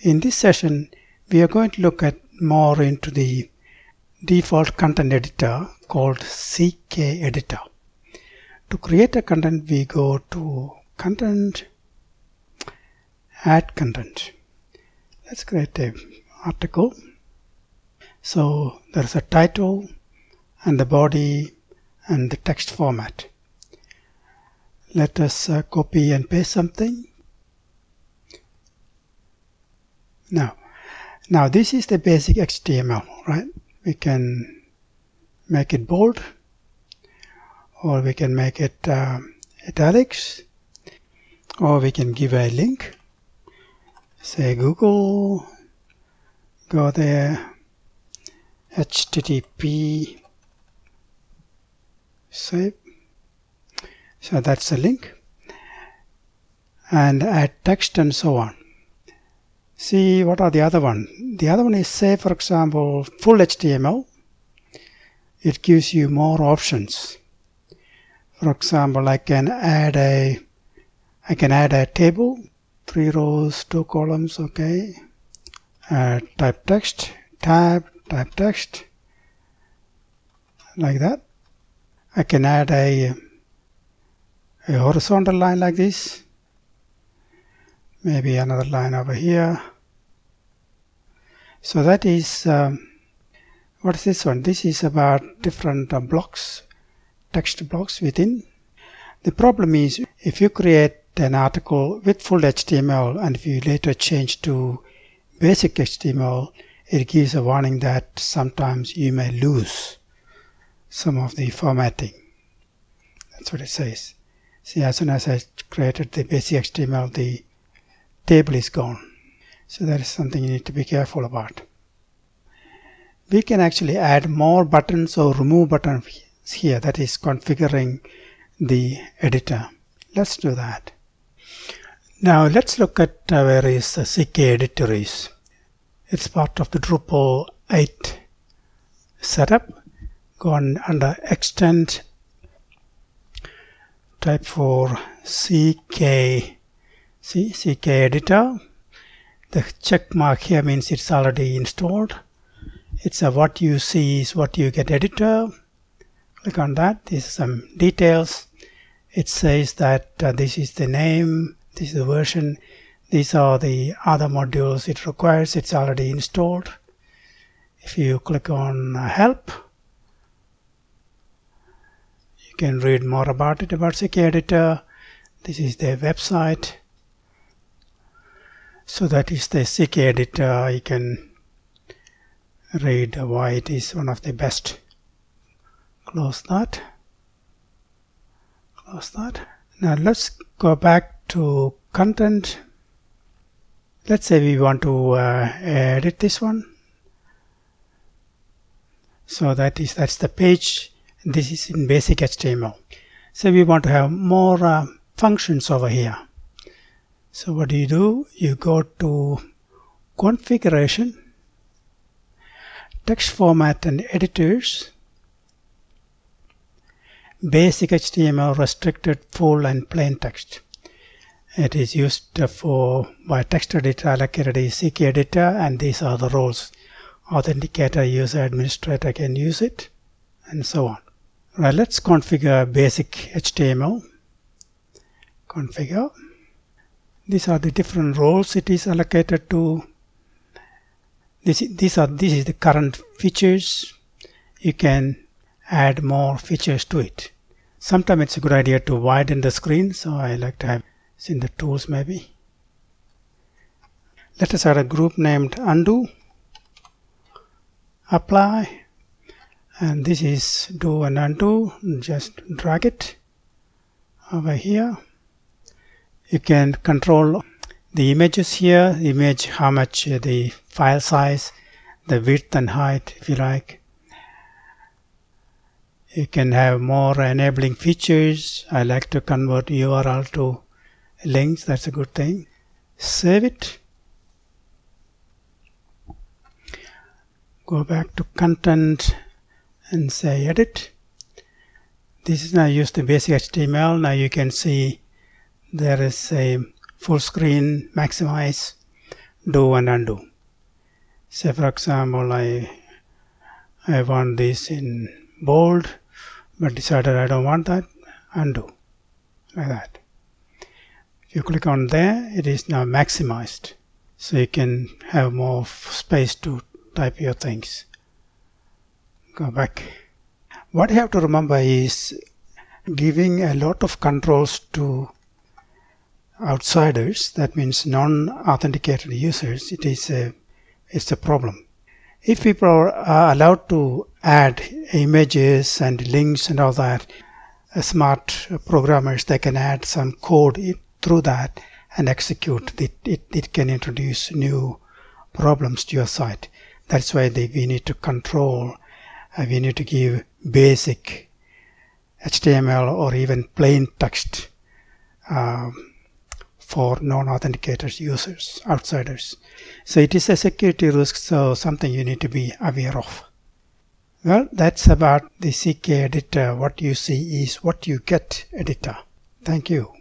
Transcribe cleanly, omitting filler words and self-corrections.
In this session, we are going to look at more into the default content editor called CKeditor. To create a content, we go to Content, Add Content. Let's create an article. So there's a title and the body and the text format. Let us copy and paste something. Now this is the basic HTML, right? We can make it bold, or we can make it italics, or we can give a link. Say Google, go there, HTTP, save. So that's a link, and add text and so on. See, what are the other one? The other one is, say for example, full HTML. It gives you more options. For example, I can add a table, 3 rows, 2 columns, okay. Type text, tab, type text, like that. I can add a horizontal line like this. Maybe another line over here. So that is, what is this one? This is about different blocks, text blocks within. The problem is, if you create an article with full HTML and if you later change to basic HTML, it gives a warning that sometimes you may lose some of the formatting. That's what it says. See, as soon as I created the basic HTML, the table is gone. So that is something you need to be careful about. We can actually add more buttons or remove buttons here. That is configuring the editor. Let's do that. Now let's look at where is the CKeditor is. It's part of the Drupal 8 setup. Go on under Extend, type for CKeditor. The check mark here means it's already installed. It's a what you see is what you get editor. Click on that. This is some details. It says that this is the name, this is the version, these are the other modules it requires. It's already installed. If you click on help, you can read more about it, about CKeditor. This is their website. So that is the CKeditor. You can read why it is one of the best. Close that. Close that. Now let's go back to content. Let's say we want to edit this one. So that's the page. This is in basic HTML. So we want to have more functions over here. So what do? You go to Configuration, Text Format and Editors, Basic HTML, Restricted, Full and Plain Text. It is used by text editor allocated is CKeditor, and these are the roles. Authenticator, user, administrator can use it, and so on. Right, let's configure basic HTML. Configure. These are the different roles it is allocated to. This is the current features. You can add more features to it. Sometimes it's a good idea to widen the screen, so I like to have it's in the tools maybe. Let us add a group named undo. Apply, and this is do and undo. Just drag it over here. You can control the images here, image, how much the file size, the width and height if you like. You can have more enabling features. I like to convert URL to links. That's a good thing. Save it. Go back to content and say edit. This is now used the basic HTML. Now you can see there is a full screen, maximize, do and undo. Say for example, I want this in bold, but decided I don't want that. Undo, like that. If you click on there, it is now maximized, so you can have more space to type your things. Go back. What you have to remember is giving a lot of controls to outsiders, that means non-authenticated users, it's a problem. If people are allowed to add images and links and all that, smart programmers, they can add some code through that and execute. It can introduce new problems to your site. That's why we need to control, we need to give basic HTML or even plain text for non-authenticated users, outsiders. So it is a security risk, so something you need to be aware of. Well, that's about the CKeditor. What you see is what you get editor. Thank you.